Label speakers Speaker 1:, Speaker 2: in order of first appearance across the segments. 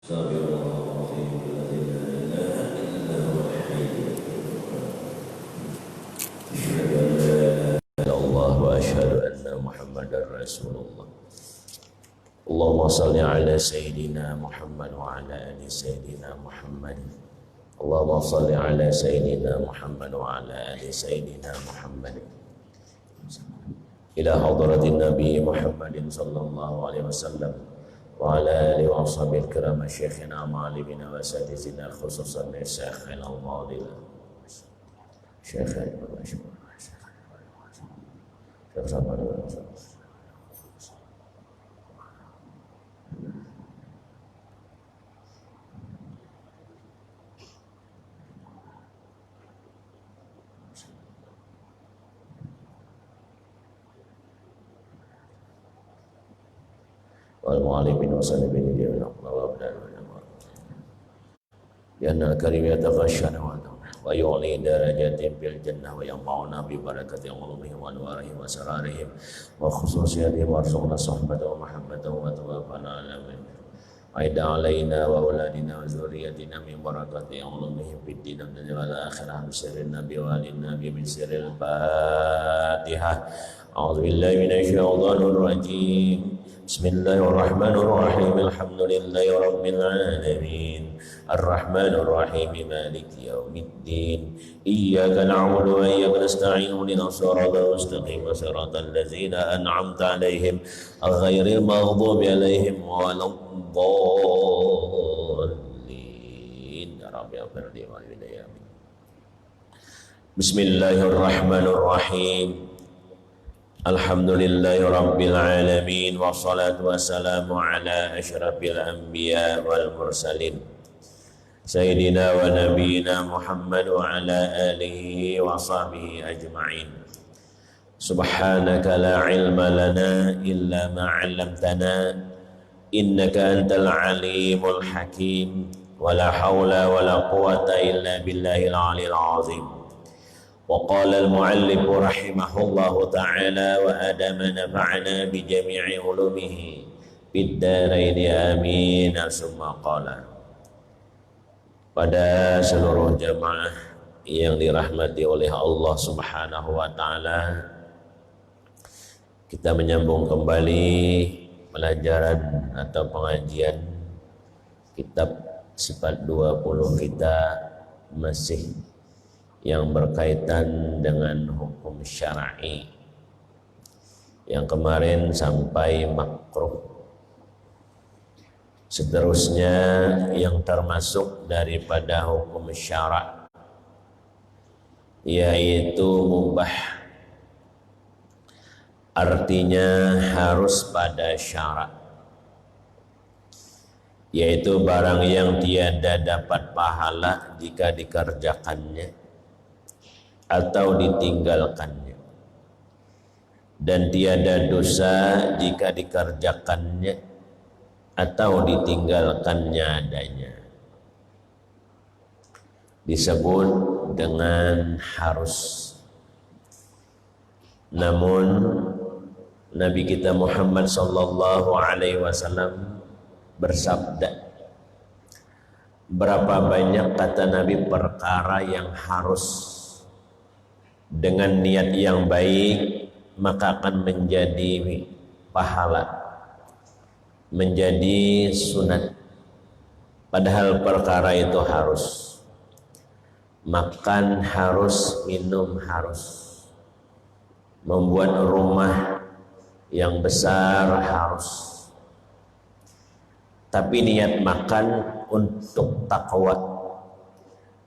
Speaker 1: Allahumma salli ala Sayyidina Muhammad wa ala ali Sayyidina Muhammad. Allahumma salli ala Sayyidina Muhammad wa ala ali Sayyidina Muhammad. Ila hadratin Nabi Muhammadin sallallahu alaihi wasallam wa ala alihi wa ashabihi kiram syekhina ma'alimina wa sadizina khususan syekhina al-madila syekhina والمعلمين وصلبين دين الله وابدال ونمر لأن الكريم يتغشى ويعلي درجات بالجنة وينفعنا ببركة علومهم وأنوارهم وسرارهم وخصوصياتهم وارزقنا صحبته ومحبته وتوفنا على من عيد علينا وأولادنا وذريتنا من بركة علومهم في الدين والآخرة بسر النبي وآل النبي من سر الفاتحة أعوذ بالله من الشيطان الرجيم بسم الله الرحمن الرحيم الحمد لله رب العالمين الرحمن الرحيم مالك يوم الدين إياك نعبد وإياك نستعين اهدنا الصراط المستقيم صراط الذين أنعمت عليهم غير المغضوب عليهم ولا الضالين رب اغفر لي ولوالدي بسم الله الرحمن الرحيم الحمد لله رب العالمين والصلاة والسلام على أشرف الأنبياء والمرسلين سيدنا ونبينا محمد وعلى آله وصحبه أجمعين سبحانك لا علم لنا إلا ما علمتنا إنك أنت العليم الحكيم ولا حول ولا قوة إلا بالله العلي العظيم وقال المؤلف رحمه الله تعالى وآدم نفعنا بجميع علومه في الدارين آمين ثم قال pada seluruh jamaah yang dirahmati oleh Allah Subhanahu wa taala, kita menyambung kembali pelajaran atau pengajian kitab Sifat 20 kita masih yang berkaitan dengan hukum syar'i yang kemarin sampai makruh. Seterusnya yang termasuk daripada hukum syara' yaitu mubah, artinya harus pada syarat, yaitu barang yang tiada dapat pahala jika dikerjakannya atau ditinggalkannya, dan tiada dosa jika dikerjakannya atau ditinggalkannya adanya. Disebut dengan harus. Namun Nabi kita Muhammad sallallahu alaihi wasallam bersabda, berapa banyak kata Nabi perkara yang harus dengan niat yang baik maka akan menjadi pahala, menjadi sunat. Padahal perkara itu harus. Makan harus, minum harus, membuat rumah yang besar harus. Tapi niat makan untuk takwa,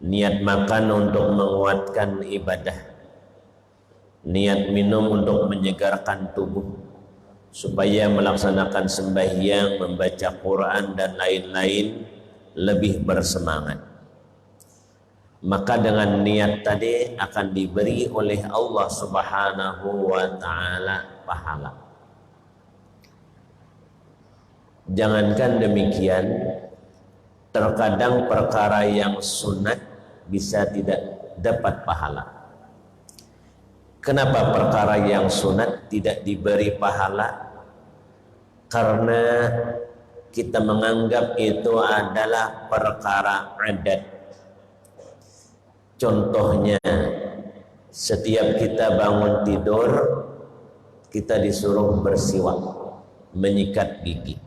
Speaker 1: niat makan untuk menguatkan ibadah, niat minum untuk menyegarkan tubuh supaya melaksanakan sembahyang, membaca Quran dan lain-lain lebih bersemangat. Maka dengan niat tadi akan diberi oleh Allah Subhanahu wa taala pahala. Jangankan demikian, terkadang perkara yang sunat bisa tidak dapat pahala. Kenapa perkara yang sunat tidak diberi pahala? Karena kita menganggap itu adalah perkara adat. Contohnya, setiap kita bangun tidur, kita disuruh bersiwak, menyikat gigi.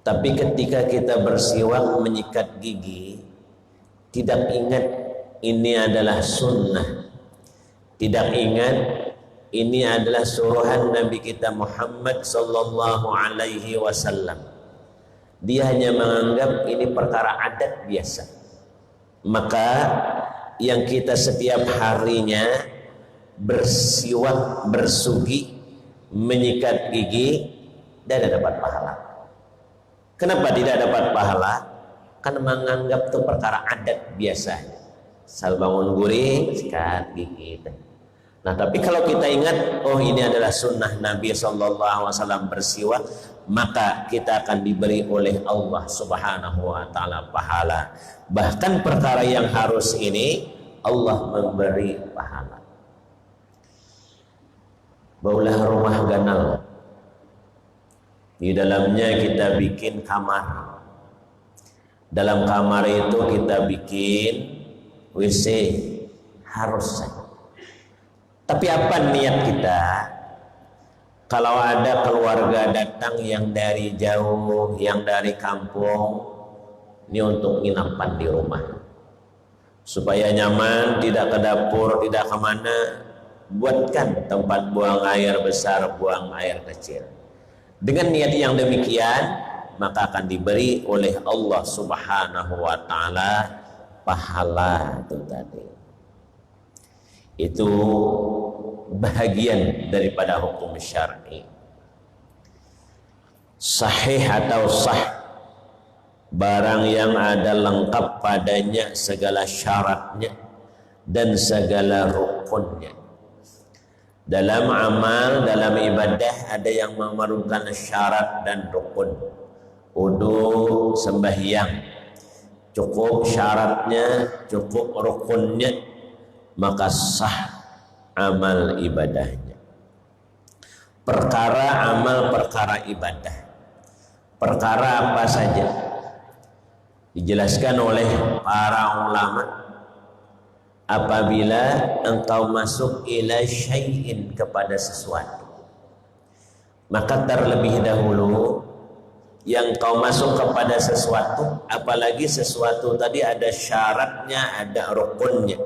Speaker 1: Tapi ketika kita bersiwak, menyikat gigi, tidak ingat ini adalah sunnah, tidak ingat ini adalah suruhan Nabi kita Muhammad sallallahu alaihi wasallam. Dia hanya menganggap ini perkara adat biasa. Maka yang kita setiap harinya bersiwak, bersugi, menyikat gigi, tidak dapat pahala. Kenapa tidak dapat pahala? Karena menganggap itu perkara adat biasa. Sal bangun guring, sikat gigi. Nah, tapi kalau kita ingat, oh ini adalah sunnah Nabi SAW bersiwak, maka kita akan diberi oleh Allah Subhanahu wa Ta'ala pahala. Bahkan perkara yang harus ini Allah memberi pahala. Baulah rumah ganal, di dalamnya kita bikin kamar. Dalam kamar itu kita bikin WC, harus saja. Tapi apa niat kita? Kalau ada keluarga datang yang dari jauh, yang dari kampung, ini untuk nginapan di rumah, supaya nyaman, tidak ke dapur, tidak kemana, buatkan tempat buang air besar, buang air kecil. Dengan niat yang demikian, maka akan diberi oleh Allah Subhanahu wa Ta'ala pahala itu tadi. Itu bahagian daripada hukum syar'i. Sahih atau sah, barang yang ada lengkap padanya segala syaratnya dan segala rukunnya. Dalam amal, dalam ibadah ada yang memerlukan syarat dan rukun. Wudu, sembahyang, cukup syaratnya, cukup rukunnya, maka sah amal ibadahnya. Perkara amal, perkara ibadah, perkara apa saja dijelaskan oleh para ulama. Apabila engkau masuk ila syai'in, kepada sesuatu, maka terlebih dahulu yang kau masuk kepada sesuatu, apalagi sesuatu tadi ada syaratnya, ada rukunnya,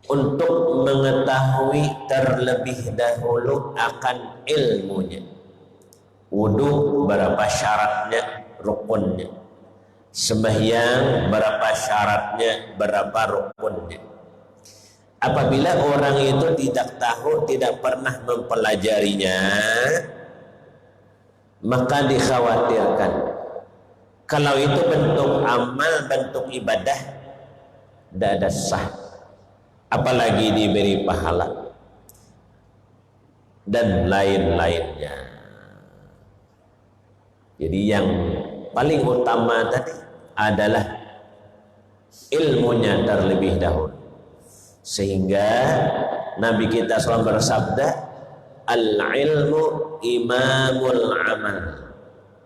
Speaker 1: untuk mengetahui terlebih dahulu akan ilmunya. Wudu berapa syaratnya, rukunnya. Sembahyang berapa syaratnya, berapa rukunnya. Apabila orang itu tidak tahu, tidak pernah mempelajarinya, maka dikhawatirkan kalau itu bentuk amal, bentuk ibadah, tidak ada sah, apalagi diberi pahala dan lain-lainnya. Jadi yang paling utama tadi adalah ilmunya terlebih dahulu, sehingga Nabi kita SAW bersabda, al-ilmu imamul amal.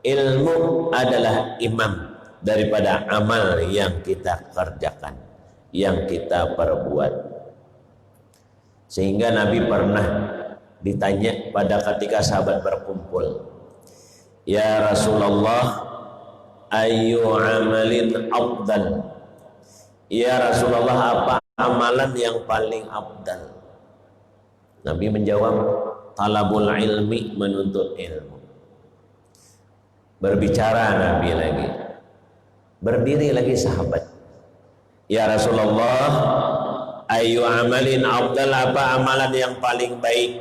Speaker 1: Ilmu adalah imam daripada amal yang kita kerjakan, yang kita perbuat. Sehingga Nabi pernah ditanya pada ketika sahabat berkumpul, ya Rasulullah, ayu amalin afdal? Ya Rasulullah, apa amalan yang paling afdal? Nabi menjawab, talabul ilmi, menuntut ilmu. Berbicara Nabi lagi, berdiri lagi sahabat, ya Rasulullah, ayu amalin afdal? Apa amalan yang paling baik?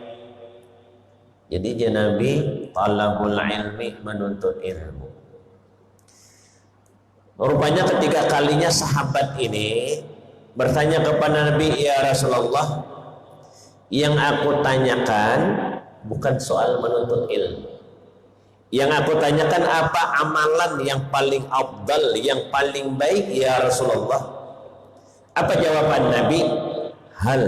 Speaker 1: Jadi Nabi talabul ilmi, menuntut ilmu. Rupanya ketika kalinya sahabat ini bertanya kepada Nabi, ya Rasulullah, yang aku tanyakan bukan soal menuntut ilmu. Yang aku tanyakan apa amalan yang paling afdal, yang paling baik ya Rasulullah. Apa jawaban Nabi? Hal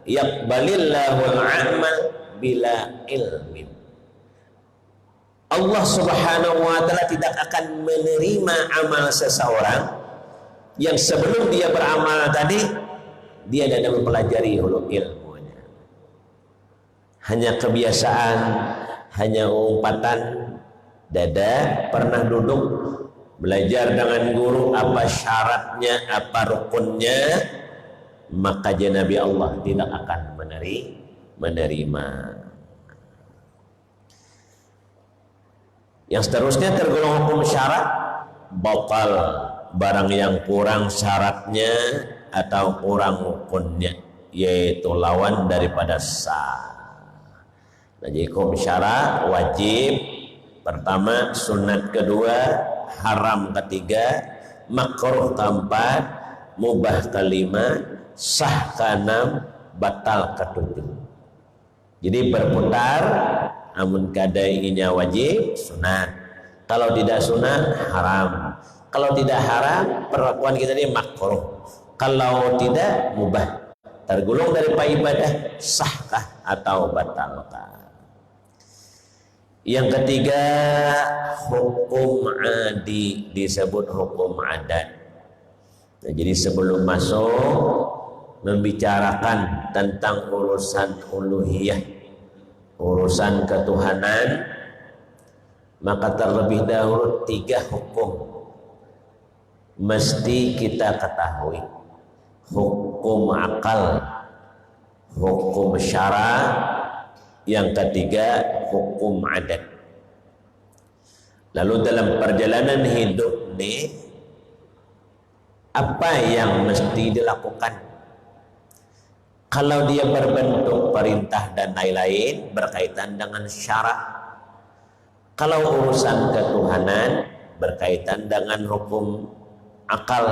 Speaker 1: yaqbalillahul amal bila ilmin. Allah Subhanahu wa Ta'ala tidak akan menerima amal seseorang yang sebelum dia beramal tadi dia tidak mempelajari hulu ilmunya, hanya kebiasaan, hanya umpatan dada, pernah duduk belajar dengan guru apa syaratnya, apa rukunnya, maka Nabi Allah tidak akan menerima. Yang seterusnya tergolong hukum syarat batal, barang yang kurang syaratnya atau kurang rukunnya, yaitu lawan daripada sah. Nah, jadi hukum syarat wajib pertama, sunat kedua, haram ketiga, makruh keempat, mubah kelima, sah keenam, batal ketujuh. Jadi berputar, namun kadainya wajib sunat, kalau tidak sunat haram, kalau tidak haram perlakuan kita ini makruh, kalau tidak mubah, tergolong dari ibadah, sahkah atau batalkah. Yang ketiga, hukum adi, disebut hukum adat. Nah, jadi sebelum masuk membicarakan tentang urusan uluhiyah, urusan ketuhanan, maka terlebih dahulu 3 hukum mesti kita ketahui. Hukum akal, hukum syara, yang ketiga hukum adat. Lalu dalam perjalanan hidup nih, apa yang mesti dilakukan? Kalau dia berbentuk perintah dan lain-lain berkaitan dengan syarak. Kalau urusan ketuhanan berkaitan dengan hukum akal.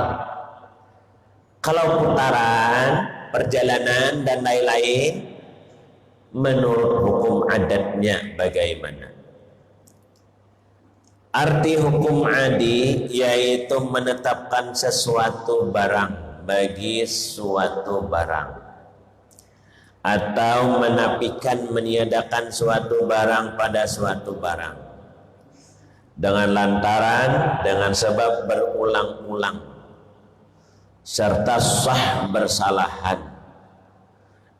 Speaker 1: Kalau putaran, perjalanan dan lain-lain menurut hukum adatnya bagaimana? Arti hukum adi yaitu menetapkan sesuatu barang bagi suatu barang, atau menafikan, meniadakan suatu barang pada suatu barang dengan lantaran, dengan sebab berulang-ulang, serta sah bersalahan,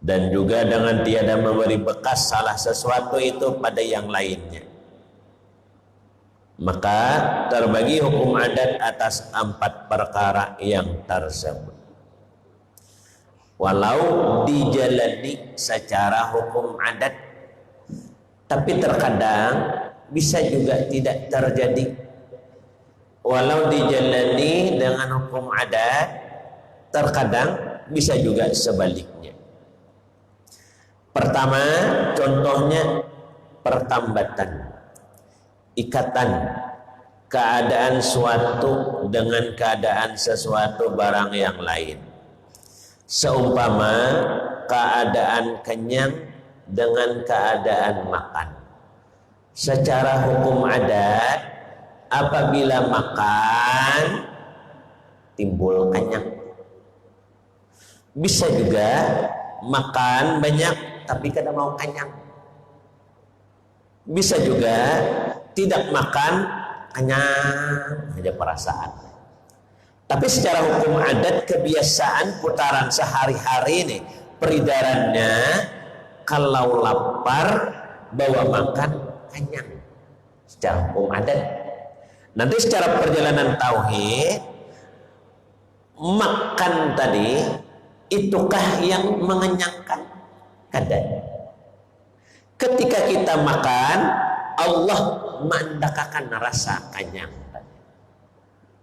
Speaker 1: dan juga dengan tiada memberi bekas salah sesuatu itu pada yang lainnya. Maka terbagi hukum adat atas 4 perkara yang tersebut. Walau dijalani secara hukum adat, tapi terkadang bisa juga tidak terjadi. Walau dijalani dengan hukum adat, terkadang bisa juga sebaliknya. Pertama, contohnya pertambatan, ikatan keadaan suatu dengan keadaan sesuatu barang yang lain. Seumpama keadaan kenyang dengan keadaan makan. Secara hukum adat, apabila makan timbul kenyang. Bisa juga makan banyak tapi kadang mau kenyang. Bisa juga tidak makan, kenyang aja perasaan. Tapi secara hukum adat, kebiasaan putaran sehari-hari ini, peredarannya kalau lapar bawa makan, kenyang secara hukum adat. Nanti secara perjalanan tauhid, makan tadi itukah yang mengenyangkan? Kadang ketika kita makan, Allah mendakakan rasa kenyang.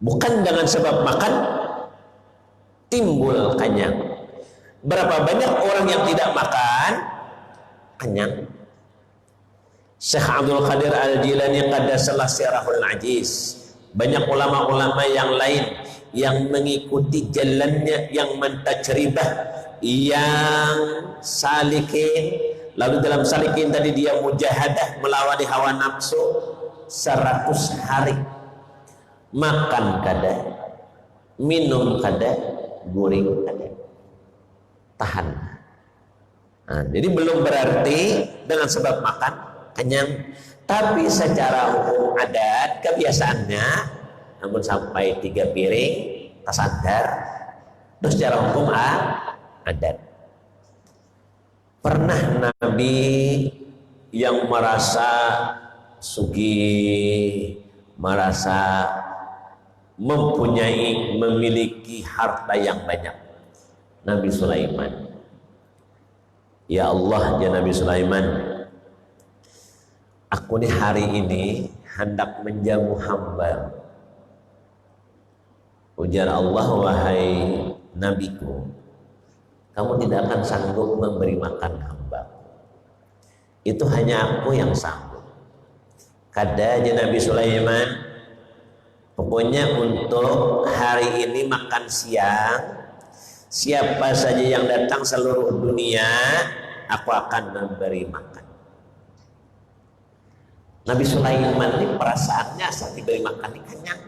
Speaker 1: Bukan dengan sebab makan timbul kenyang. Berapa banyak orang yang tidak makan kenyang? Syekh Abdul Qadir Al-Jilani qaddasallahu sirrahul ajiz, banyak ulama-ulama yang lain yang mengikuti jalannya, yang mentajribah, yang salikin. Lalu dalam salikin tadi dia mujahadah melawan hawa nafsu 100 hari. Makan kada, minum kada, guring kada, tahan. Nah, jadi belum berarti dengan sebab makan kenyang, Tapi secara hukum adat kebiasaannya, namun sampai 3 piring tersadar, terus secara hukum adat. Pernah Nabi yang merasa sugih, merasa memiliki harta yang banyak, Nabi Sulaiman. Ya Allah, ya Nabi Sulaiman, aku nih hari ini hendak menjamu hamba. Ujar Allah, wahai nabiku, kamu tidak akan sanggup memberi makan hamba. Itu hanya aku yang sanggup. Kata aja Nabi Sulaiman, pokoknya untuk hari ini makan siang, siapa saja yang datang seluruh dunia, aku akan memberi makan. Nabi Sulaiman ini perasaannya saat diberi makan ini kenyang.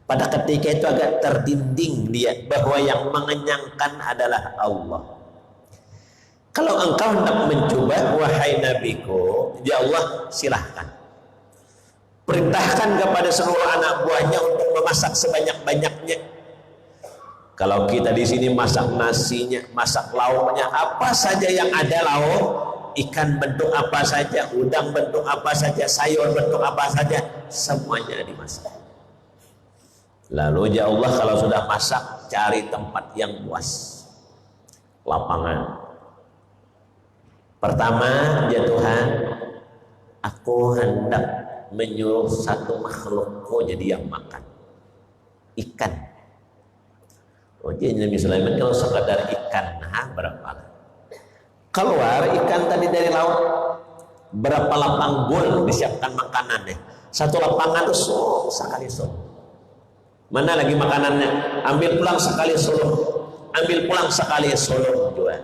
Speaker 1: Pada ketika itu agak terdinding dia bahwa yang mengenyangkan adalah Allah. Kalau engkau hendak mencoba, wahai nabiku, ya Allah, silahkan. Perintahkan kepada seluruh anak buahnya untuk memasak sebanyak-banyaknya. Kalau kita di sini masak nasinya, masak lauknya, apa saja yang ada lauk, ikan bentuk apa saja, udang bentuk apa saja, sayur bentuk apa saja, semuanya dimasak. Lalu ya Allah, kalau sudah masak, cari tempat yang luas, lapangan. Pertama, ya Tuhan, aku hendak menyuruh satu makhlukku jadi yang makan, ikan. Oh, jadi Nabi Sulaiman kalau sekadar ikan, nah berapa? Keluar ikan tadi dari laut, berapa lapang gol disiapkan makanannya. Satu lapangan itu sekali suruh. Mana lagi makanannya? Ambil pulang sekali suruh, ambil pulang sekali suruh jual.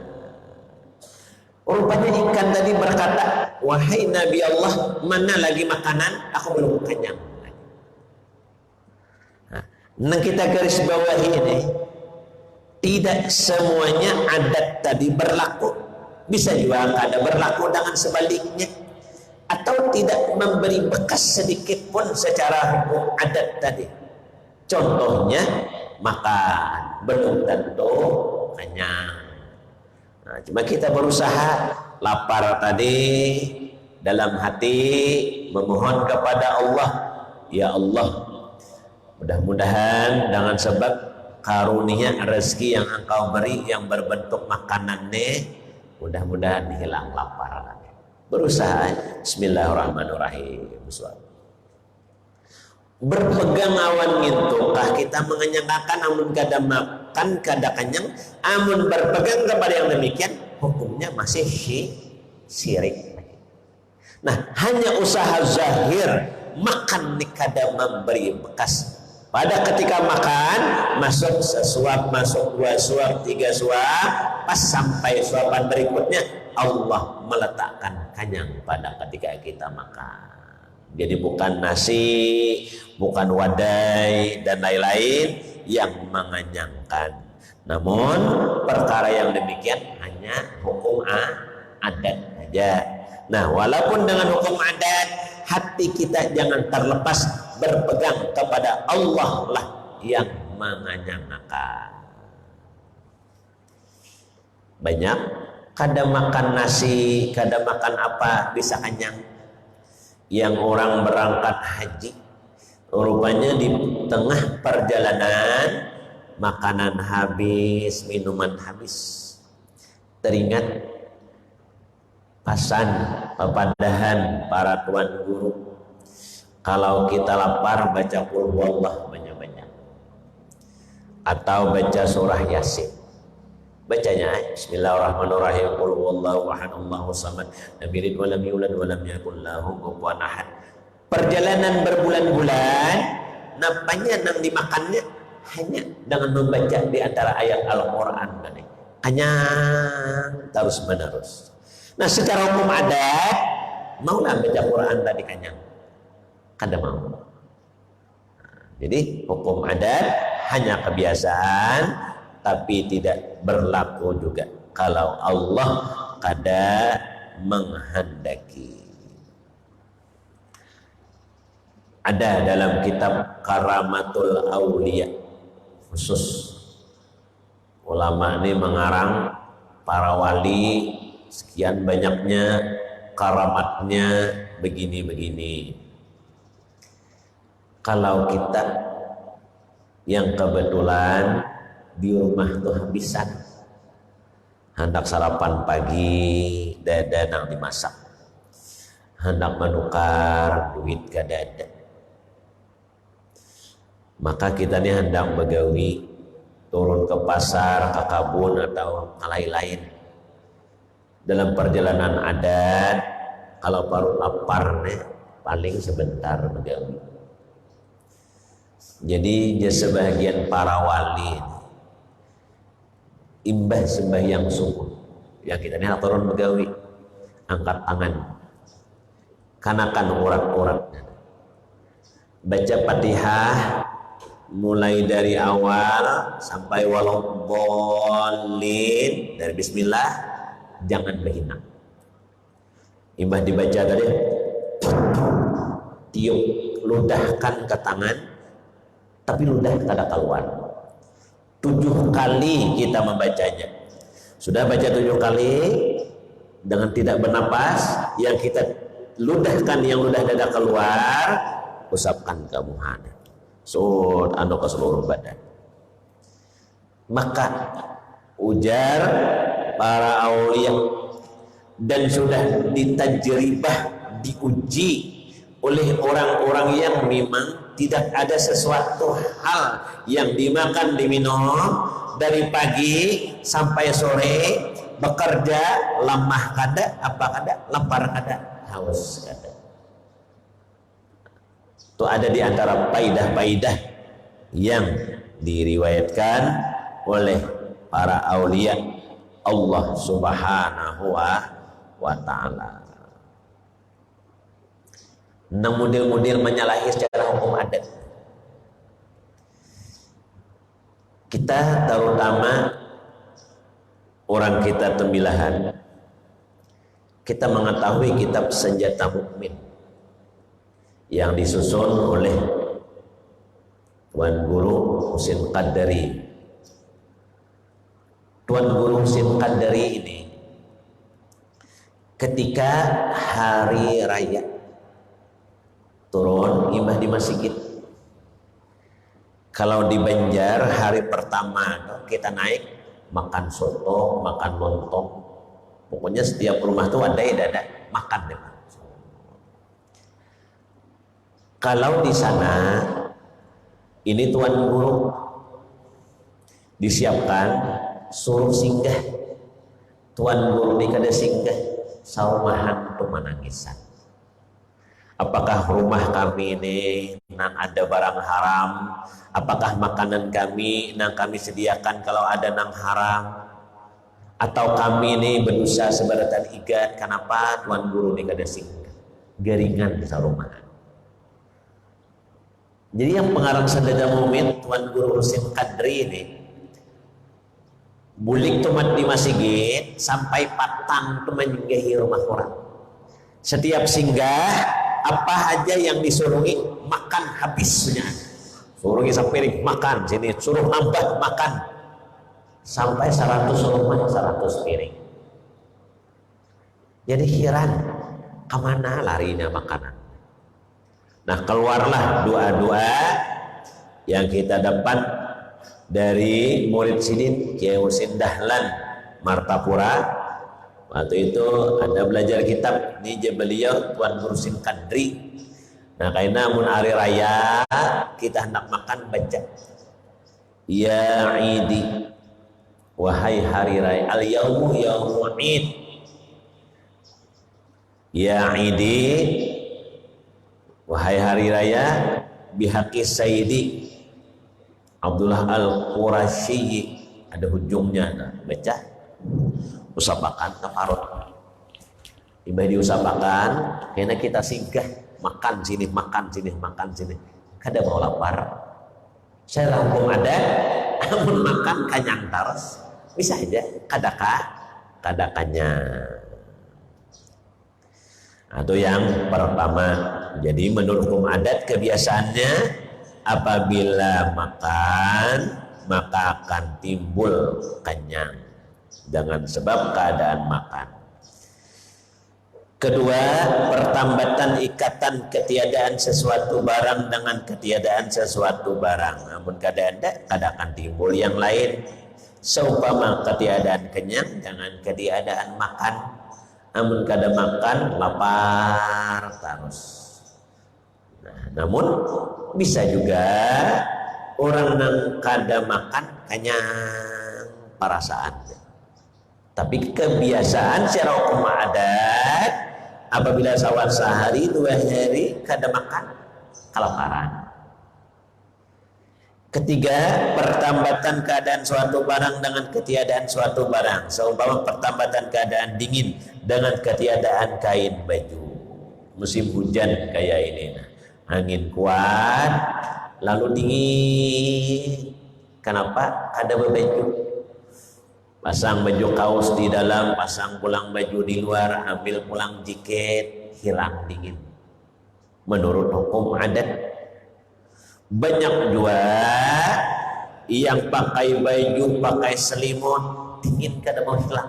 Speaker 1: Rupanya ikan tadi berkata, wahai Nabi Allah, mana lagi makanan? Aku belum kenyang. Nah, kita garis bawahi ini, tidak semuanya adat tadi berlaku. Bisa juga ada berlaku dengan sebaliknya, atau tidak memberi bekas sedikit pun secara hukum adat tadi. Contohnya makan belum tentu kenyang. Nah, cuma kita berusaha lapar tadi dalam hati memohon kepada Allah, ya Allah, mudah-mudahan dengan sebab karunia rezeki yang engkau beri yang berbentuk makanan nih, mudah-mudahan hilang lapar. Berusaha. Bismillahirrahmanirrahim. Berpegang awan ngintukah kita mengenyangkan, namun kada makan kada kenyang, amun berpegang kepada yang demikian, hukumnya masih syirik. Nah, hanya usaha zahir makan nih kada memberi bekas. Pada ketika makan, masuk sesuap, masuk 2 suap, 3 suap, pas sampai suapan berikutnya, Allah meletakkan kenyang pada ketika kita makan. Jadi bukan nasi, bukan wadai dan lain-lain yang mengenyangkan. Namun perkara yang demikian hanya hukum adat saja. Nah, walaupun dengan hukum adat, hati kita jangan terlepas berpegang kepada Allah lah yang mengenyangkan. Banyak kada makan nasi, kada makan apa bisa kenyang. Yang orang berangkat haji, rupanya di tengah perjalanan makanan habis, minuman habis. Teringat pesan pepadahan para tuan guru, kalau kita lapar baca qul huwallah banyak-banyak, atau baca surah Yasin. Bacanya Bismillahirrahmanirrahim, qul huwallahu ahad Allahu samad lam yalid wa lam yulad wa lam yakul lahu kufuwan ahad. Perjalanan berbulan-bulan, nampaknya nang dimakannya hanya dengan membaca di antara ayat Al-Qur'an tadi. Kenyang terus menerus. Nah, secara hukum adat maulah baca Quran tadi kenyang, kada mau. Jadi hukum adat hanya kebiasaan, tapi tidak berlaku juga kalau Allah kada menghendaki. Ada dalam kitab Karamatul Aulia, khusus ulama ini mengarang para wali sekian banyaknya karamatnya begini-begini. Kalau kita yang kebetulan di rumah tuh habisan, hendak sarapan pagi dadang dimasak, hendak menukar duit kadada, maka kita ini hendak begawi turun ke pasar, ke kabun atau lain-lain. Dalam perjalanan adat, kalau baru lapar nih, paling sebentar begawi. Jadi sebagian para wali imbah sembahyang subuh, ya kita ini turun begawi, angkat tangan, kanakan urat-urat, baca Fatihah mulai dari awal sampai waladhdallin, dari bismillah, jangan berhina. Imbah dibaca tadi, tiup, ludahkan ke tangan, tapi ludah tidak keluar. 7 kali kita membacanya. Sudah baca 7 kali dengan tidak bernapas, yang kita ludahkan, yang ludah dada keluar, usapkan ke muhana, anu ke seluruh badan. Maka ujar para aulia, dan sudah ditajribah, diuji oleh orang-orang yang memang tidak ada sesuatu hal yang dimakan diminum dari pagi sampai sore, bekerja lemah kada, apa kada, lapar kada, haus kada. Itu ada di antara faidah-faidah yang diriwayatkan oleh para aulia Allah Subhanahu wa ta'ala. Nah, model-model menyalahi secara hukum adat. Kita terutama orang kita tembilahan, kita mengetahui kitab Senjata Mukmin yang disusun oleh Tuan Guru Husin Qadari. Tuan Guru Husin Qadari ini ketika hari raya turun imbah di masjid. Kalau di Banjar hari pertama kita naik, makan soto, makan lontong, pokoknya setiap rumah tuh ada makan deh. Kalau di sana ini Tuan Guru disiapkan suruh singgah, Tuan Guru ini kada singgah, saumahan tuh menangisan. Apakah rumah kami ini nang ada barang haram? Apakah makanan kami nang kami sediakan kalau ada nang haram? Atau kami ini berusaha sebaratan igat? Kenapa Tuan Guru ini kada singgah? Garingan sa rumah. Jadi yang pengarang Senjata Mukmin Tuan Guru Husin Qadri ini bulik tumat di masjid sampai patang tuh menyinggahi rumah orang. Setiap singgah apa aja yang disuruhi makan habisnya, suruhi sepiring makan, sini suruh nambah makan, sampai 100 rumah 100 piring. Jadi heran kemana larinya makanan. Nah, keluarlah doa-doa yang kita dapat dari murid Sidin Kiai Husin Dahlan Martapura. Waktu itu ada belajar kitab ni beliau Tuan Guru Husin Qadri. Nah, karena mun hari raya kita hendak makan baca ya idi, wahai hari raya, al yaumu yaumul id, ya idi, wahai hari raya, bihaqi sayyidi Abdullah al-Qurasyi, ada hujungnya. Nah, baca usapakan tafarut, ibadah diusapakan karena kita singgah makan sini makan sini makan sini, kada mau lapar. Saya hukum ada amun makan kanyang taros bisa aja kadakanya. Atau yang pertama, jadi menurut hukum adat kebiasaannya apabila makan maka akan timbul kenyang dengan sebab keadaan makan. Kedua, pertambatan ikatan ketiadaan sesuatu barang dengan ketiadaan sesuatu barang. Namun kadang akan timbul yang lain. Seumpama ketiadaan kenyang dengan ketiadaan makan. Namun kadang makan lapar terus. Nah, namun bisa juga orang yang kadang makan kenyang perasaan. Tapi kebiasaan secara hukum adat apabila sawan sehari 2 hari kada makan kelaparan. Ketiga, pertambatan keadaan suatu barang dengan ketiadaan suatu barang. Seumpama pertambatan keadaan dingin dengan ketiadaan kain baju. Musim hujan kayak ini, angin kuat lalu dingin. Kenapa? Kada berbaju. Pasang baju kaos di dalam, pasang pulang baju di luar, ambil pulang jaket, hilang dingin. Menurut hukum adat. Banyak juga yang pakai baju, pakai selimut, dingin kada mau hilang.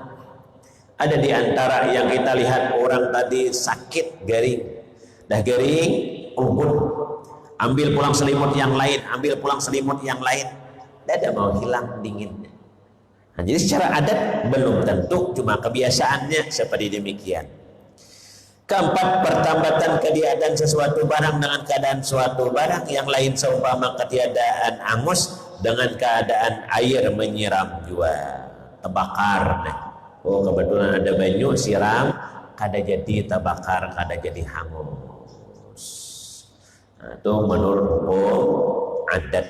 Speaker 1: Ada di antara yang kita lihat orang tadi sakit, garing. Dah garing, ubun. Ambil pulang selimut yang lain, ambil pulang selimut yang lain. Tidak mau hilang dinginnya. Nah, jadi secara adat belum tentu, cuma kebiasaannya seperti demikian. Keempat, pertambatan ketiadaan sesuatu barang dengan keadaan suatu barang yang lain seumpama ketiadaan angus dengan keadaan air menyiram jua. Terbakar. Oh, kebetulan ada banyu siram, kada jadi terbakar, kada jadi hangus. Nah, itu menurut hukum adat.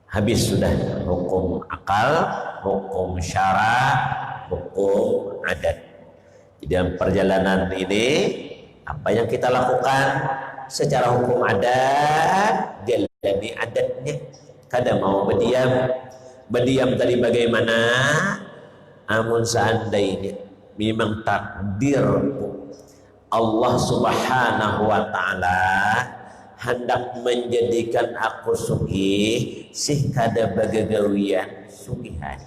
Speaker 1: Habis sudah hukum akal, hukum syara, hukum adat. Di dalam perjalanan ini apa yang kita lakukan secara hukum adat, jalani adatnya. Kada mau berdiam tadi bagaimana? Amun seandainya memang takdir Allah Subhanahu wa taala hendak menjadikan aku sugih, sih kada bagagawian sugihan.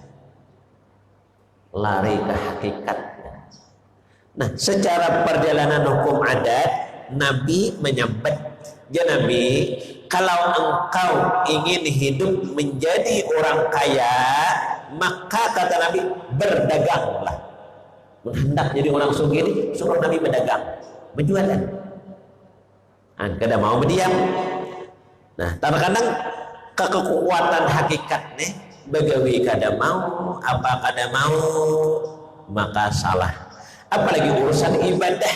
Speaker 1: Lari ke hakikatnya. Nah, secara perjalanan hukum adat, Nabi menyebut, ya Nabi, kalau engkau ingin hidup menjadi orang kaya, maka kata Nabi, berdaganglah. Hendak jadi orang sugih ini, suruh Nabi berdagang, berjualan. Kada mau berdiam. Nah, terkadang kekuatan hakikatnya begawi kada mau, apa kada mau, maka salah. Apalagi urusan ibadah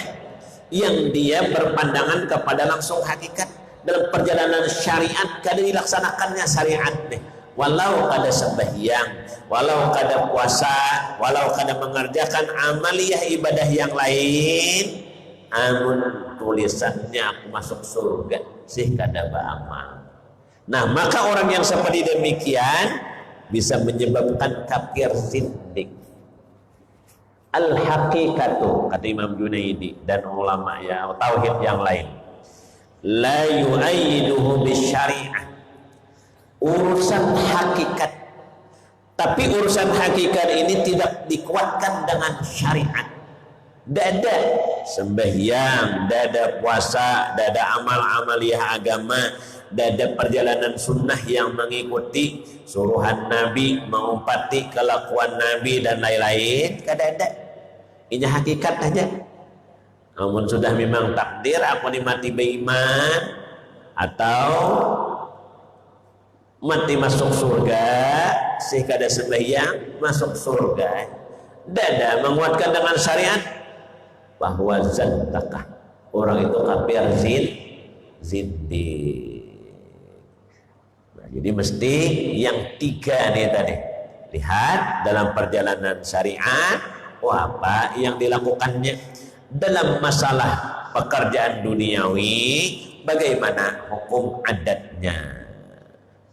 Speaker 1: yang dia berpandangan kepada langsung hakikat. Dalam perjalanan syariat kada dilaksanakannya syariat nih. Walau kada sembahyang, walau kada puasa, walau kada mengerjakan amaliyah ibadah yang lain, amun tulisannya aku masuk surga sih kada beramal. Nah, maka orang yang seperti demikian bisa menyebabkan kafir zindik. Al-haqiqatu, kata Imam Junaidi dan ulama ya tauhid yang lain, la yu'ayyiduhu bisyari'ah. Urusan hakikat, tapi urusan hakikat ini tidak dikuatkan dengan syariat. Dada sembahyang, dada puasa, dada amal-amaliyah agama, dada perjalanan sunnah yang mengikuti suruhan Nabi, mengumpati kelakuan Nabi dan lain-lain, kada ada. Ini hakikat aja. Namun sudah memang takdir aku mati beriman atau mati masuk surga, sih kada sembahyang masuk surga. Dada menguatkan dengan syariat bahwa zantakah orang itu kafir zindik. Nah, jadi mesti yang tiga nih tadi. Lihat dalam perjalanan syariat, apa yang dilakukannya dalam masalah pekerjaan duniawi, bagaimana hukum adatnya.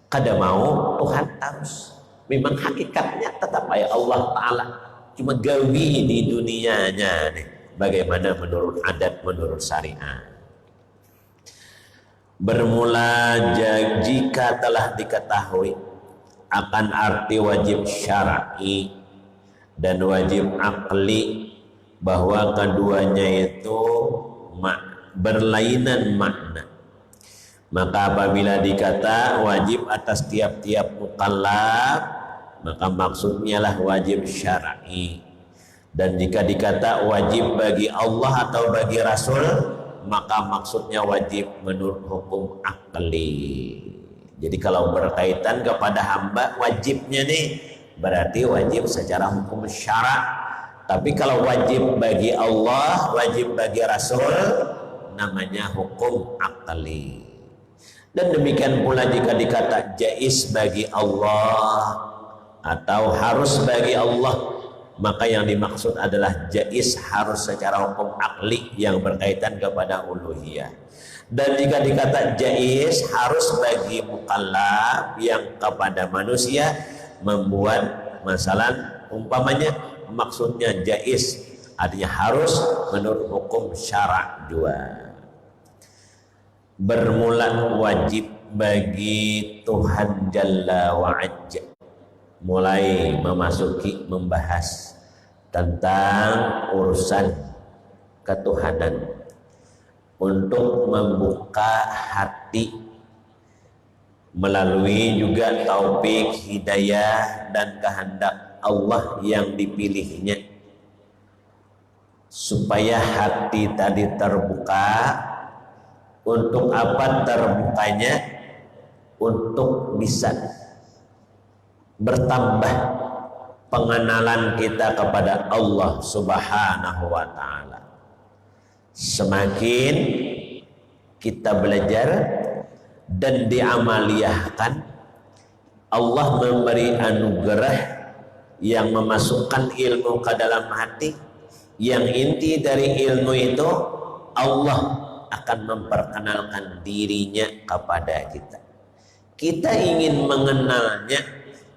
Speaker 1: Kada mau Tuhan harus. Memang hakikatnya tetap ya Allah Ta'ala cuma gawi di dunianya nih. bagaimana menurut adat, menurut syariat. Bermula jika telah diketahui akan arti wajib syar'i dan wajib akli, bahwa keduanya itu berlainan makna, maka apabila dikata wajib atas tiap-tiap mukallaf, maka maksudnya lah wajib syar'i. Dan jika dikata wajib bagi Allah atau bagi Rasul, maka maksudnya wajib menurut hukum akli. Jadi kalau berkaitan kepada hamba, wajibnya nih berarti wajib secara hukum syara'. Tapi kalau wajib bagi Allah, wajib bagi Rasul, namanya hukum akli. Dan demikian pula jika dikata jaiz bagi Allah atau harus bagi Allah, maka yang dimaksud adalah jaiz harus secara hukum akli yang berkaitan kepada uluhiyah. Dan jika dikata jaiz harus bagi mukallaf yang kepada manusia, membuat masalah umpamanya maksudnya jaiz artinya harus menurut hukum syara' jua. Bermula wajib bagi Tuhan Jalla wa'ajja, mulai memasuki membahas tentang urusan ketuhanan, untuk membuka hati melalui juga taufik, hidayah dan kehendak Allah yang dipilihnya, supaya hati tadi terbuka. Untuk apa terbukanya? Untuk bisa bertambah pengenalan kita kepada Allah Subhanahu wa ta'ala. Semakin kita belajar dan diamaliyahkan, Allah memberi anugerah yang memasukkan ilmu ke dalam hati, yang inti dari ilmu itu Allah akan memperkenalkan dirinya kepada kita. Kita ingin mengenalnya,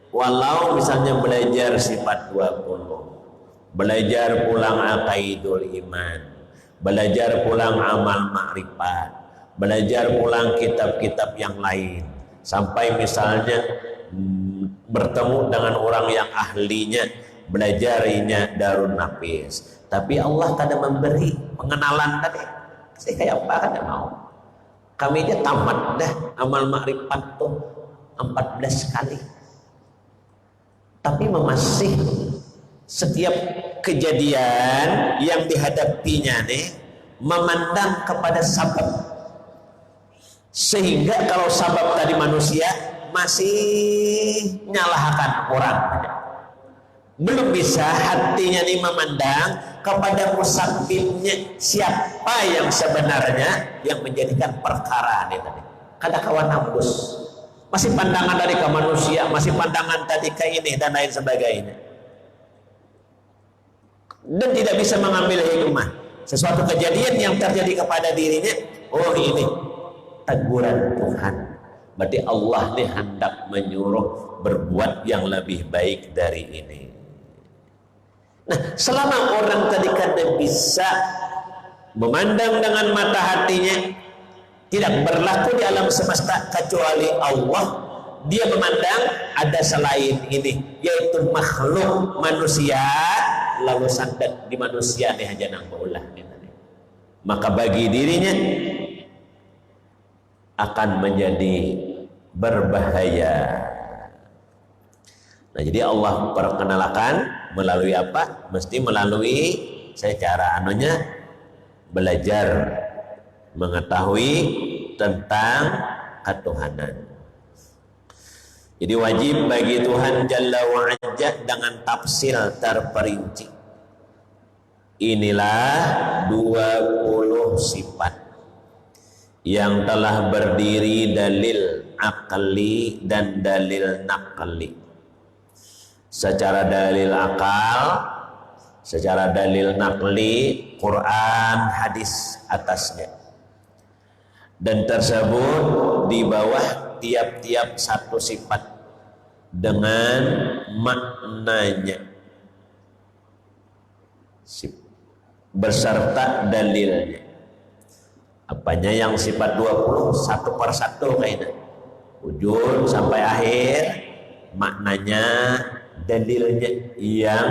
Speaker 1: walau misalnya belajar sifat 20, belajar pulang aqaidul iman, belajar pulang amal ma'rifat, belajar pulang kitab-kitab yang lain, sampai misalnya bertemu dengan orang yang ahlinya, belajarinya Darun Nafis, tapi Allah kadang memberi pengenalan tadi. Saya kayak apa kan mau. Kami aja tamat dah amal makrifat tuh 14 kali. Tapi masih setiap kejadian yang dihadapinya nih memandang kepada sabab. Sehingga kalau sabab tadi manusia masih nyalahkan orang. Belum bisa hatinya nih memandang kepada musabbibnya, siapa yang sebenarnya yang menjadikan perkara ini tadi. Kada kawan nambus, masih pandangan dari ke manusia, masih pandangan tadi ke ini dan lain sebagainya, dan tidak bisa mengambil hikmah sesuatu kejadian yang terjadi kepada dirinya. Oh, ini teguran Tuhan, berarti Allah nih hendak menyuruh berbuat yang lebih baik dari ini. Nah, selama orang tadi kada bisa memandang dengan mata hatinya, tidak berlaku di alam semesta kecuali Allah, dia memandang ada selain ini, yaitu makhluk manusia, lalu sandat di manusia nih aja nang maulah nih. Maka bagi dirinya akan menjadi berbahaya. Nah, jadi Allah perkenalkan melalui apa? Mesti melalui secara anunya belajar mengetahui tentang ketuhanan. Jadi wajib bagi Tuhan Jalla wa'ala dengan tafsir terperinci. Inilah 20 sifat yang telah berdiri dalil akli dan dalil naqli. Secara dalil akal, secara dalil naqli, Quran, hadis atasnya. Dan tersebut di bawah tiap-tiap satu sifat dengan maknanya. beserta dalilnya. Apanya yang sifat 20 satu per satu kaidah. Wujud sampai akhir maknanya dalilnya yang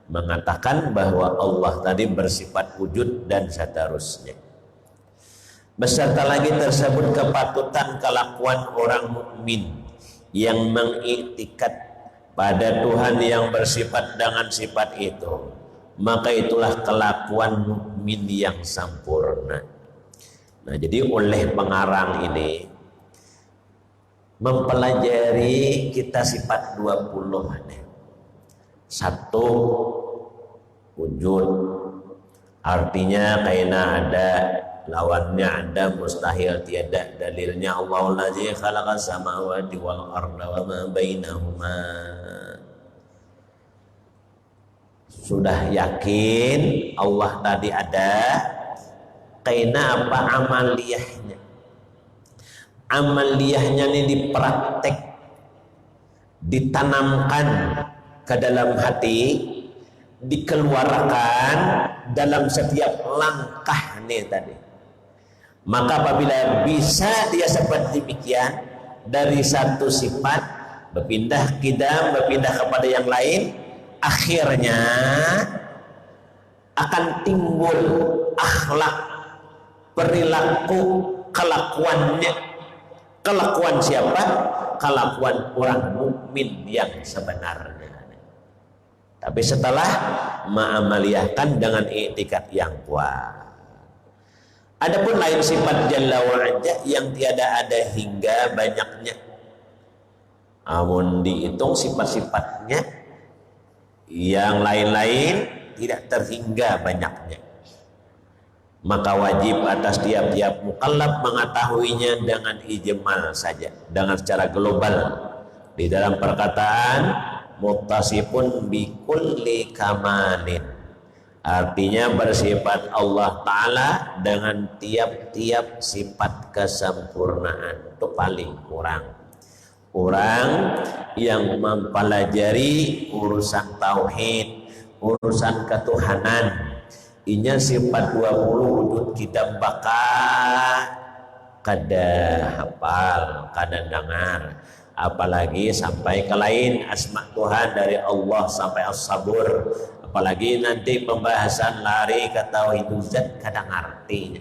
Speaker 1: mengatakan bahwa Allah tadi bersifat wujud dan seterusnya. Beserta lagi tersebut kepatutan kelakuan orang mukmin yang mengiktikat pada Tuhan yang bersifat dengan sifat itu, maka itulah kelakuan mukmin yang sempurna. Nah, jadi oleh pengarang ini mempelajari kita sifat 20 nih. Satu, wujud, artinya kaina ada, lawannya ada, mustahil tiada, dalilnya Allahul ladzi khalaqas samawati wal arda wa ma bainahuma. Sudah yakin Allah tadi ada, kaina apa amaliyahnya? Amaliyahnya ini dipraktek, ditanamkan ke dalam hati, dikeluarkan dalam setiap langkah nih tadi. Maka apabila bisa dia seperti demikian, dari satu sifat berpindah kidam, berpindah kepada yang lain, akhirnya akan timbul akhlak, perilaku, kelakuannya. Kelakuan siapa? Kelakuan orang mukmin yang sebenarnya. Tapi setelah mengamaliyahkan dengan i'tikad yang kuat. Adapun lain sifat Jalla wa Azza yang tiada ada hingga banyaknya. Amun dihitung sifat-sifatnya yang lain-lain tidak terhingga banyaknya. Maka wajib atas tiap-tiap mukallaf mengetahuinya dengan ijmal saja, dengan secara global. Di dalam perkataan muttasifun bikulli kamalin, artinya bersifat Allah Ta'ala dengan tiap-tiap sifat kesempurnaan. Itu paling kurang. Orang yang mempelajari urusan tauhid, urusan ketuhanan, inya sifat 20 wujud kita bakal kada hafal, kada dengar, apalagi sampai ke lain asma Tuhan dari Allah sampai as-sabur, apalagi nanti pembahasan lari ke tauhid zat kada ngerti.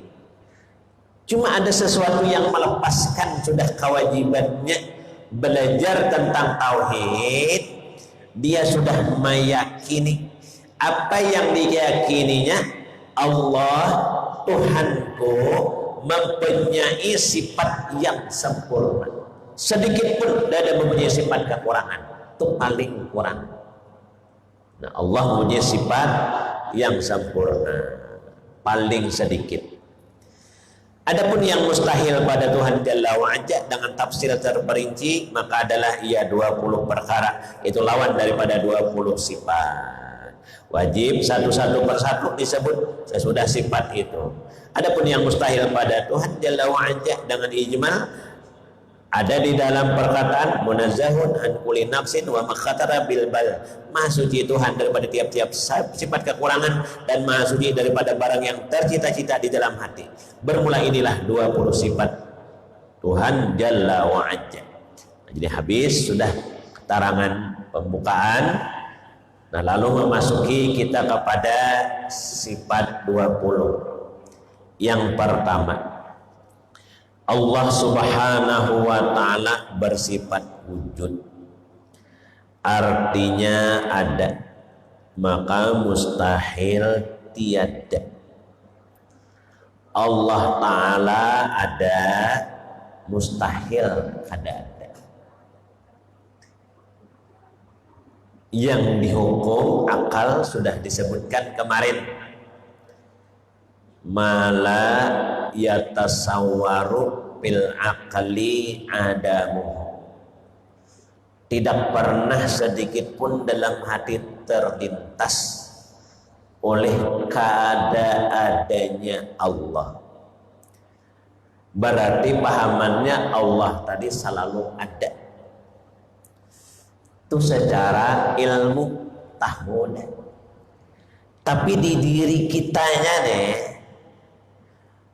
Speaker 1: Cuma ada sesuatu yang melepaskan sudah kewajibannya belajar tentang tauhid, dia sudah meyakini apa yang diyakininya, Allah Tuhanku mempunyai sifat yang sempurna, sedikit pun tidak ada mempunyai sifat kekurangan, itu paling kurang. Nah, Allah mempunyai sifat yang sempurna, paling sedikit. Adapun yang mustahil pada Tuhan Jalla wa Azza dengan tafsir terperinci, maka adalah ia 20 perkara, itu lawan daripada 20 sifat. Wajib satu-satu persatu disebut sesudah sifat itu. Adapun yang mustahil pada Tuhan Jalla wa Azza dengan ijma ada di dalam perkataan munazzahun an kulli nafsin wa makhatara bil bal. Maha suci Tuhan daripada tiap-tiap sifat kekurangan dan maha suci daripada barang yang tercita-cita di dalam hati. Bermula inilah 20 sifat Tuhan Jalla wa Azza. Jadi habis sudah keterangan pembukaan. Nah, lalu memasuki kita kepada sifat 20. Yang pertama, Allah Subhanahu wa Ta'ala bersifat wujud, artinya ada, maka mustahil tiada. Allah Ta'ala ada, mustahil kada ada. Yang dihukum akal sudah disebutkan kemarin, mala yatasawwaru bil aqli adamu, tidak pernah sedikit pun dalam hati terlintas oleh keadaan-adanya Allah. Berarti pahamannya Allah tadi selalu ada. Itu secara ilmu tahun. Tapi di diri kitanya nih,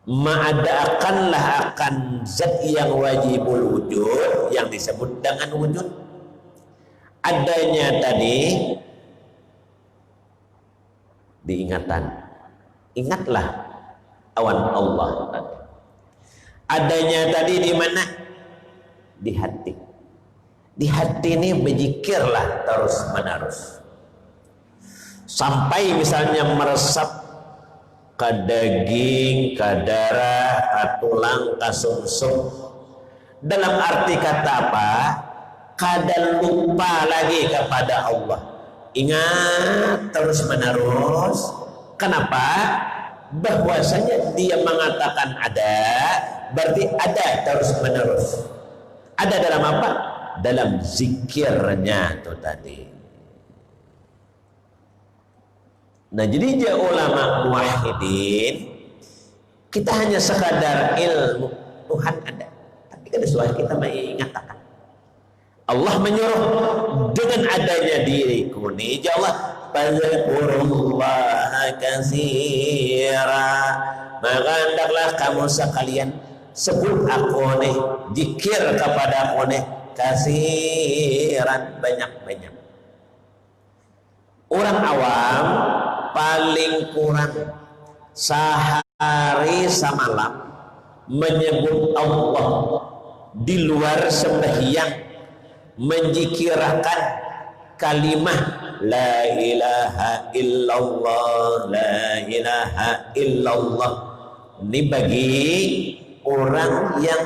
Speaker 1: ma'adakanlah akan zat yang wajibul wujud yang disebut dengan wujud. Adanya tadi diingatan, ingatlah awan Allah tadi. Adanya tadi di mana? Di hati. Di hati ini berzikirlah terus menerus sampai misalnya meresap ke daging, ke darah, ke tulang, ke sumsum. Dalam arti kata apa? Kada lupa lagi kepada Allah. Ingat terus menerus. Kenapa? Bahwasanya dia mengatakan ada, berarti ada terus menerus. Ada dalam apa? Dalam zikirnya itu tadi. Nah, jadi dia ulama muwahhidin, kita hanya sekadar ilmu Tuhan ada, tapi kan sesuai kita mengatakan Allah menyuruh dengan adanya diriku nih, ya Allah, fadzkurullaha katsira, maka hendaklah kamu sekalian sebut aku nih, zikir kepada aku nih, katsiran, banyak-banyak. Orang awam paling kurang sehari semalam menyebut Allah di luar sembahyang, menzikirkan kalimah la ilaha illallah, la ilaha illallah. Ini bagi orang yang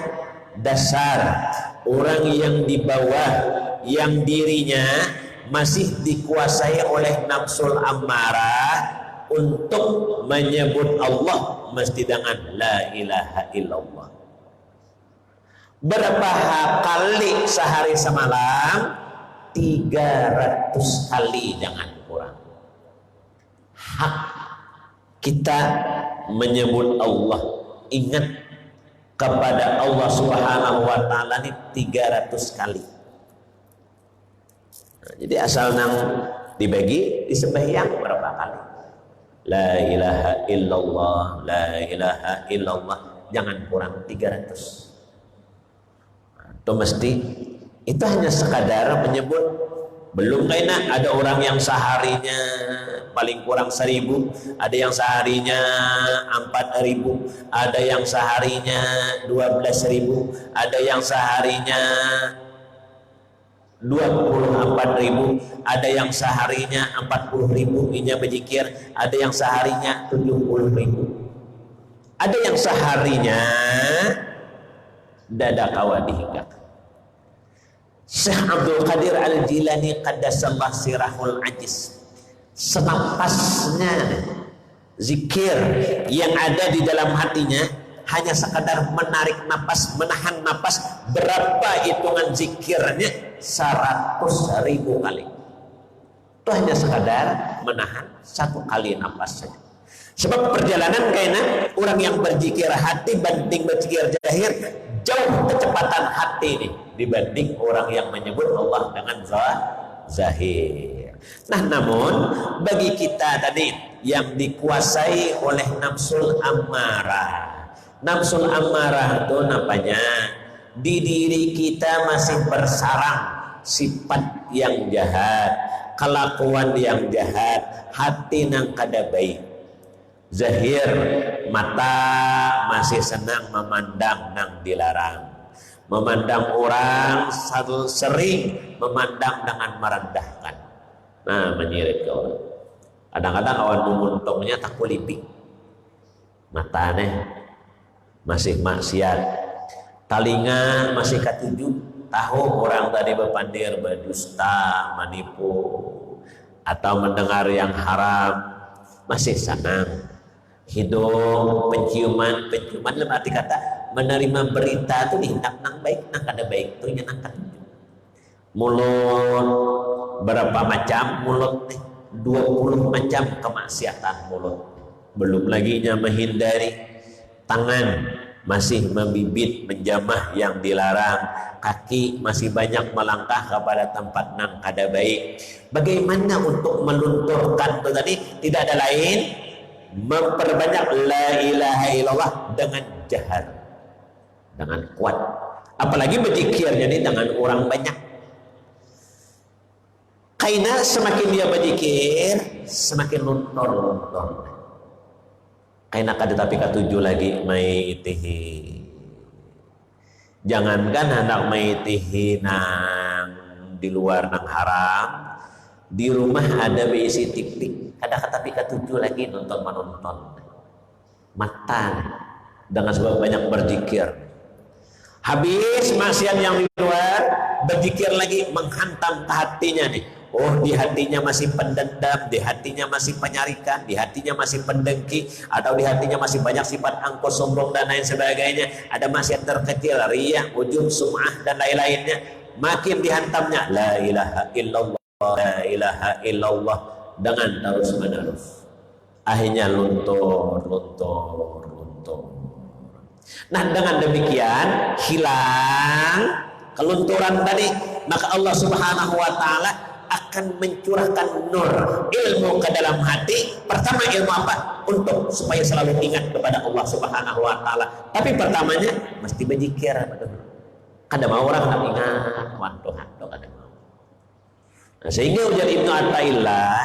Speaker 1: dasar, orang yang di bawah, yang dirinya masih dikuasai oleh nafsul ammarah untuk menyebut Allah mesti dengan la ilaha illallah. Berapa kali sehari semalam? 300 kali, jangan kurang. Hak kita menyebut Allah, ingat kepada Allah Subhanahu wa ta'ala ini 300 kali. Nah, jadi asal nang dibagi di sembahyang berapa kali? La ilaha illallah, la ilaha illallah, jangan kurang 300. Itu mesti, itu hanya sekadar menyebut. Belum kena ada orang yang seharinya paling kurang 1000, ada yang seharinya 4000, ada yang seharinya 12.000, ada yang seharinya 24.000, ada yang seharinya 40.000 inya berzikir, ada yang seharinya 70.000, ada yang seharinya dada kawa dihinggakan. Syekh Abdul Qadir Al-Jilani qaddasallahu sirahul ajiz, senapasnya zikir yang ada di dalam hatinya hanya sekadar menarik napas, menahan napas. Berapa hitungan zikirnya? 100.000 kali. Itu hanya sekadar menahan 1 kali napas saja. Sebab perjalanan kayaknya orang yang berzikir hati banding berzikir zahir, jauh kecepatan hati ini dibanding orang yang menyebut Allah dengan zahir. Nah, namun bagi kita tadi yang dikuasai oleh nafsul ammarah, nafsul ammarah itu namanya di diri kita masih bersarang sifat yang jahat, kelakuan yang jahat, hati nang kada baik. Zahir, mata masih senang memandang nang dilarang, memandang orang, sering memandang dengan merendahkan. Nah, menyirik ke orang. Kadang-kadang awan memuntungnya tak kulipik, matanya masih maksiat, talinga masih ketujuh, tahu orang tadi berpandir, berdusta, menipu, atau mendengar yang haram, masih senang. Hidung penciuman dalam arti kata menerima berita itu dihendak nang baik, nang kada baik itu nya nang ketujuh. Mulut berapa macam mulut nih? 20 macam kemaksiatan mulut. Belum lagi nya menghindari. Tangan masih membibit, menjamah yang dilarang, kaki masih banyak melangkah kepada tempat nang kada baik. Bagaimana untuk melunturkan itu tadi? Tidak ada lain, memperbanyak la ilaha illallah dengan jahar, dengan kuat. Apalagi berzikir jadi dengan orang banyak. Karena semakin dia berzikir, semakin luntur. Karena kada tapi katuju lagi maitihi. Jangankan hendak maitihi nang di luar nang haram, di rumah ada besi tik-tik, kada tapi katuju lagi nonton mata dengan sebab banyak berzikir. Habis maksiat yang di luar, berzikir lagi menghantam ke hatinya nih. Oh, di hatinya masih pendendam, di hatinya masih penyarikan, di hatinya masih pendengki, atau di hatinya masih banyak sifat angkuh, sombong dan lain sebagainya. Ada maksiat terkecil, riya, ujub, sum'ah dan lain-lainnya. Makin dihantamnya la ilaha illallah, la ilaha illallah dengan terus-menerus. Akhirnya luntur. Nah, dengan demikian hilang kelunturan tadi, maka Allah Subhanahu wa taala akan mencurahkan nur ilmu ke dalam hati. Pertama ilmu apa? Untuk supaya selalu ingat kepada Allah Subhanahu wa taala. Tapi pertamanya mesti berzikir, betul. Kada mau orang nak ingat Tuhan, kada mau. Nah, sehingga ujar Ibnu Athaillah,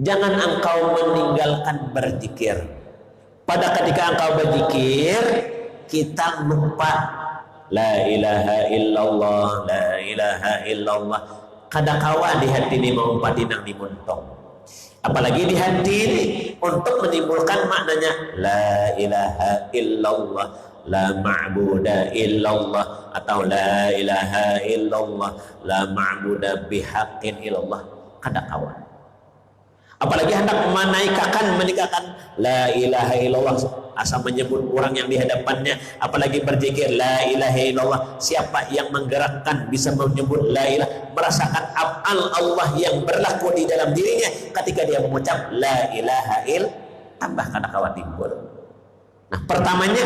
Speaker 1: jangan engkau meninggalkan berzikir. Pada ketika engkau berzikir, kita lupa la ilaha illallah, la ilaha illallah. Kadakawa di hati ini mau padinang dimuntung. Apalagi di hati ini untuk menimbulkan maknanya la ilaha illallah, la ma'buda illallah, atau la ilaha illallah, la ma'buda bihaqqin illallah. Kadakawa. Apalagi hendak menikahkan la ilaha illallah, asal menyebut orang yang di hadapannya, apalagi berzikir la ilaha illallah. Siapa yang menggerakkan bisa menyebut la ilaha, merasakan af'al Allah yang berlaku di dalam dirinya ketika dia mengucap la ilaha il, tambah kadakawa timbul. Nah, pertamanya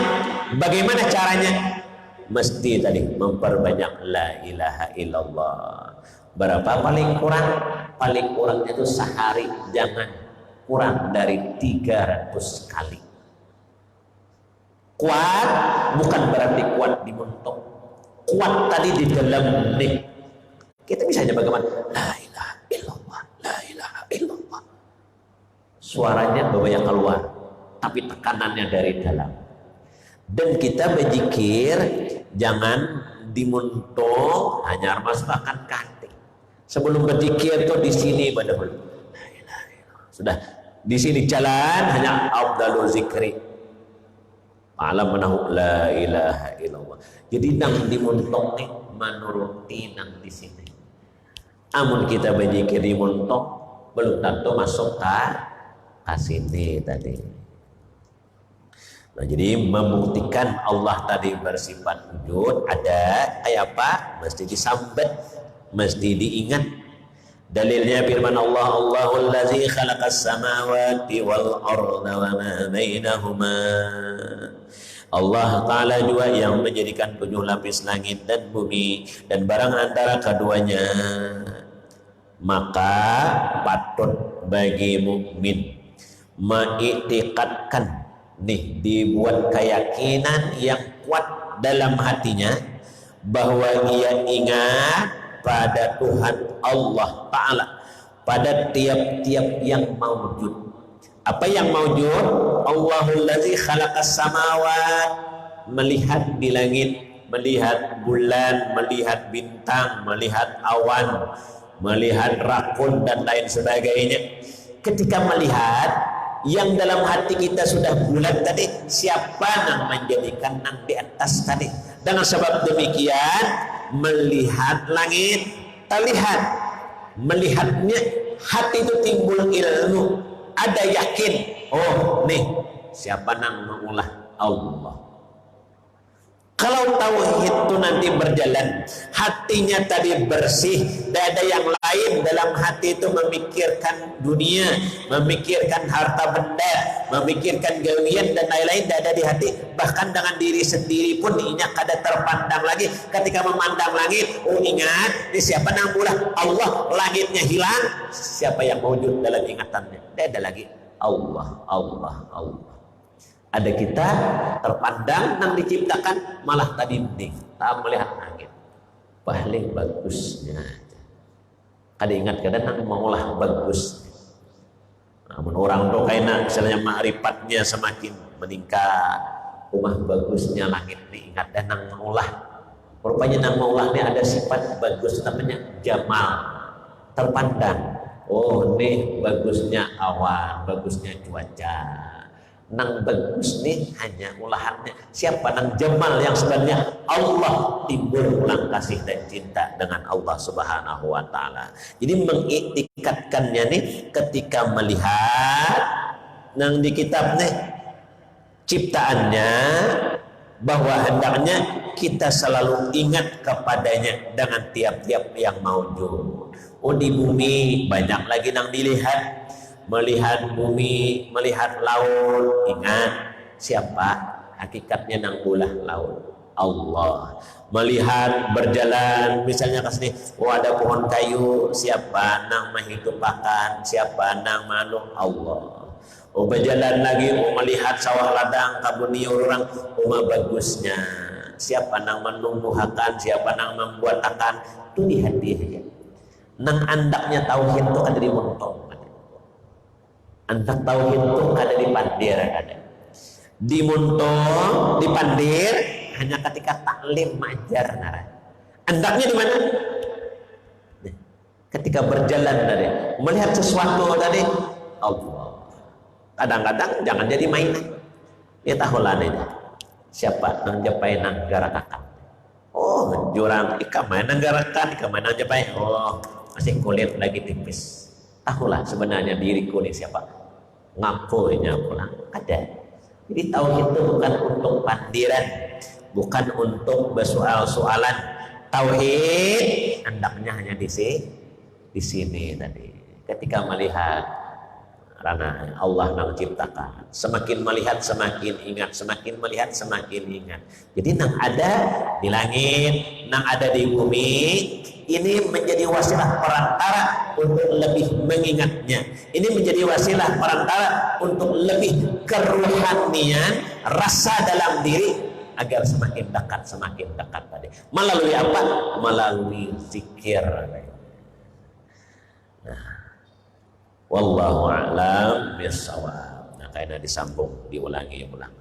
Speaker 1: bagaimana caranya? Mesti tadi memperbanyak la ilaha illallah. Berapa paling kurang? Paling kurang itu sehari jangan kurang dari 300 kali. Kuat bukan berarti kuat di muntuk. Kuat tadi di dalam nih. Kita bisa aja bagaimana? La ilaha illallah, la ilaha illallah. Suaranya bawanya keluar, tapi tekanannya dari dalam. Dan kita berzikir jangan dimuntuk, hanya masukkan ke hati. Sebelum berzikir tuh di sini pada dulu. Sudah di sini jalan hanya afdalul zikri. Alam menahu la ilaha illallah. Jadi nang dimuntuk nih menuruti nang di sini. Amun kita berzikir dimuntuk belum tentu masuk ke sini tadi. Nah, jadi membuktikan Allah tadi bersifat wujud ada kayak apa? Mesti disambat, mesti diingat. Dalilnya firman Allah, Allahul ladzi khalaqas samawati wal arda wa ma bainahuma. Allah Ta'ala juga yang menjadikan 7 lapis langit dan bumi dan barang antara keduanya. Maka patut bagi mukmin mengiktikadkan nih, dibuat keyakinan yang kuat dalam hatinya bahwa ia ingat pada Tuhan Allah Ta'ala, pada tiap-tiap yang maujud. Apa yang maujud? Allahul ladzi khalaqas samawat, melihat di langit, melihat bulan, melihat bintang, melihat awan, melihat rakun dan lain sebagainya. Ketika melihat yang dalam hati kita sudah bulat tadi, siapa yang menjadikan nang di atas tadi? Dengan sebab demikian melihat langit terlihat, melihatnya hati itu timbul ilmu, ada yakin, oh nih siapa nang mengulah Allah. Kalau tauhid itu nanti berjalan, hatinya tadi bersih, tidak ada yang lain dalam hati itu memikirkan dunia, memikirkan harta benda, memikirkan gawian dan lain-lain, tidak ada di hati. Bahkan dengan diri sendiri pun ingat kada terpandang lagi. Ketika memandang langit, oh ingat, ini siapa nambulah Allah, langitnya hilang, siapa yang wujud dalam ingatannya? Tidak ada lagi. Allah, Allah, Allah. Ada kita terpandang nang diciptakan malah tadi nih tak melihat langit. Paling bagusnya aja. Kada ingat kada nang maulah bagus. Namun orang tuh kayaknya misalnya ma'rifatnya semakin meningkat, rumah bagusnya langit nih ingat dan nang maulah. Rupanya nang maulah ini ada sifat bagus namanya jamal, terpandang. Oh nih bagusnya awan, bagusnya cuaca. Nang bagus nih hanya ulahannya. Siapa nang jamal yang sebenarnya Allah, timbul ulang kasih dan cinta dengan Allah Subhanahu wa taala. Jadi mengiktikatkannya nih ketika melihat nang di kitab nih ciptaannya, bahwa hendaknya kita selalu ingat kepadanya dengan tiap-tiap yang maujud. Oh di bumi banyak lagi nang dilihat. Melihat bumi, melihat laut, ingat siapa hakikatnya nang ulah laut? Allah. Melihat berjalan misalnya ke sini, oh ada pohon kayu, siapa nang menghidupakan, siapa nang manuk? Allah. Oh berjalan lagi, oh melihat sawah ladang, kabun orang, oh bagusnya, siapa nang menumbuhakan, siapa nang membuatakan, itu di hati aja. Nang andaknya tauhid itu ada di montong. Antak tauhid itu kada dipandir, kada dimuntong, dipandir hanya ketika taklim majar nara. Andaknya di mana? Ketika berjalan tadi, melihat sesuatu tadi, Allah. Kadang-kadang jangan jadi mainan. Ya tahulah ini. Siapa nang japai nang garakakan? Oh, jurang ika main nang garakan, ika main nang japai. Oh, masih kulit lagi tipis. Tahulah sebenarnya diriku ini siapa? Ngakunya pulang ada. Jadi tauhid itu bukan untuk pandiran, bukan untuk bersoal-soalan. Tauhid hendaknya hanya di sini tadi. Ketika melihat karena Allah yang menciptakan, semakin melihat semakin ingat, semakin melihat semakin ingat. Jadi nang ada di langit, nang ada di bumi, ini menjadi wasilah perantara untuk lebih mengingatnya. Ini menjadi wasilah perantara untuk lebih keruhanian, rasa dalam diri agar semakin dekat tadi. Melalui apa? Melalui zikir. Nah, wallahu a'lam bissawab. Nah, kayaknya disambung, diulangi ulang.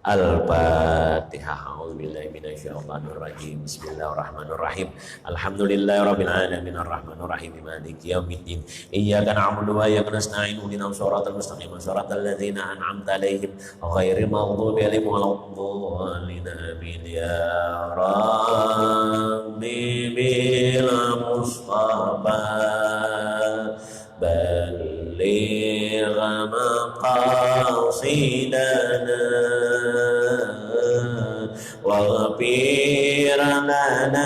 Speaker 1: Al-Fatihah. A'udzubillahi minasyaitonir rajim. Bismillahirrahmanirrahim. Alhamdulillahirabbil alamin arrahmanir rahim maliki yaumiddin. Iyyaka na'budu wa iyyaka nasta'in ihdinas siratal mustaqim siratal ladzina an'amta 'alaihim ghairil maghdubi 'alaihim waladdallin. Amin ya rabbi bil mustafa balligh maqasidana waghfir lana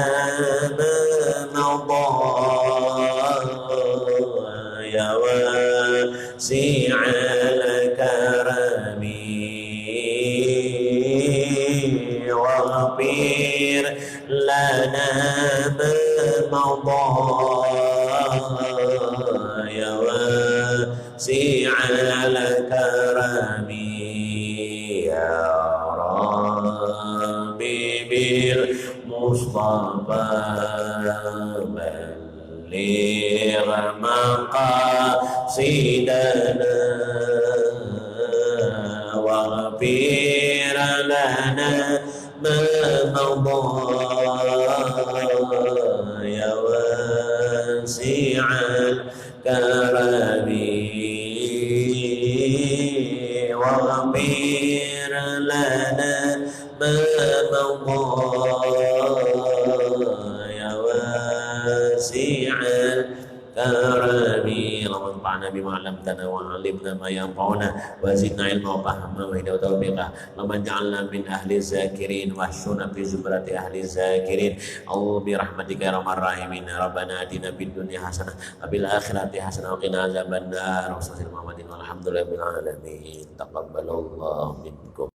Speaker 1: ma madha ya wasi'al karami waghfir lana ma madha ya wasi'al karami ya rabbi bil mustafa balligh maqasidana waghfir lana ma madha ya wasi'al karami waghfir lana ma madha ya wasi'al karami اللهم انفعنا بما علمتنا وعلمنا ما ينفعنا وزدنا علما وفهما وهدى وتوفيقا اللهم اجعلنا من أهل الذاكرين واحشرنا في زمرة أهل الذاكرين اللهم برحمتك يا أرحم الراحمين ربنا آتنا في الدنيا حسنة وفي الآخرة حسنة وقنا عذاب النار وصلى الله عليه وسلم والحمد لله رب العالمين تقبل الله منكم